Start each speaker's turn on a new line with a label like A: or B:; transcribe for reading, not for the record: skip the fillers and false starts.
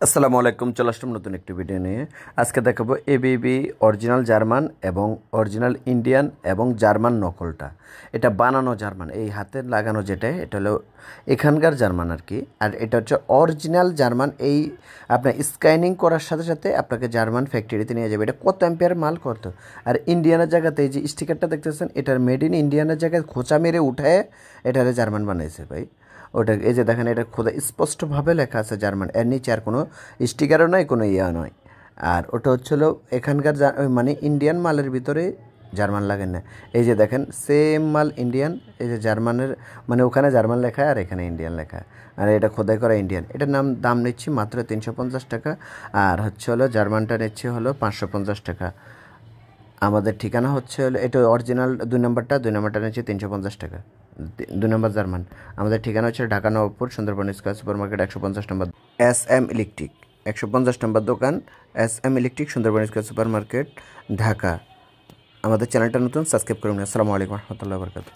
A: আসসালামু আলাইকুম। চলে আসলাম নতুন একটি ভিডিও নিয়ে। আজকে দেখাবো এবিবি অরিজিনাল জার্মান এবং অরিজিনাল ইন্ডিয়ান এবং জার্মান নকলটা। এটা বানানো জার্মান, এই হাতে লাগানো যেটা এটা হলো এখানকার জার্মান আর কি। আর এটা হচ্ছে অরিজিনাল জার্মান। এই আপনার স্ক্যানিং করার সাথে সাথে আপনাকে জার্মান ফ্যাক্টরিতে নিয়ে যাবে। এটা কত অ্যাম্পিয়ার মাল করত। আর ইন্ডিয়ানের জায়গাতে এই যে স্টিকারটা দেখতেছেন, এটার মেড ইন ইন্ডিয়ানের জায়গায় খোঁচা মেরে উঠায় এটারে জার্মান বানাইছে ভাই। ওটা এই যে দেখেন, এটা খোদা স্পষ্টভাবে লেখা আছে জার্মান, এর নিচে আর কোনো স্টিকারও নয়, কোনো ইয়া নয়। আর ওটা হচ্ছিল এখানকার মানে ইন্ডিয়ান মালের ভিতরে জার্মান লাগেন না। এই যে দেখেন সেম মাল ইন্ডিয়ান, এই যে জার্মানের মানে ওখানে জার্মান লেখা আর এখানে ইন্ডিয়ান লেখা। আর এটা খোদাই করা ইন্ডিয়ান। এটার দাম নিচ্ছি মাত্র 350 টাকা। আর হচ্ছে হলো জার্মানটা নিচ্ছে হলো 550 টাকা। আমাদের ঠিকানা হচ্ছে হলো, এটা অরিজিনাল 2 নম্বরটা নিচ্ছে 350 টাকা। 2 নম্বর জার্মান। আমাদের ঠিকানা হচ্ছে Dhaka Nawabpur Sundarban square super market 150 নম্বর, SM ইলেকট্রিক 150 নম্বর দোকান, SM electric Sundarban square super market, Dhaka. আমাদের চ্যানেলটা নতুন, সাবস্ক্রাইব করুন। আসসালামু আলাইকুম রহমতুল্লাহ বরকাত।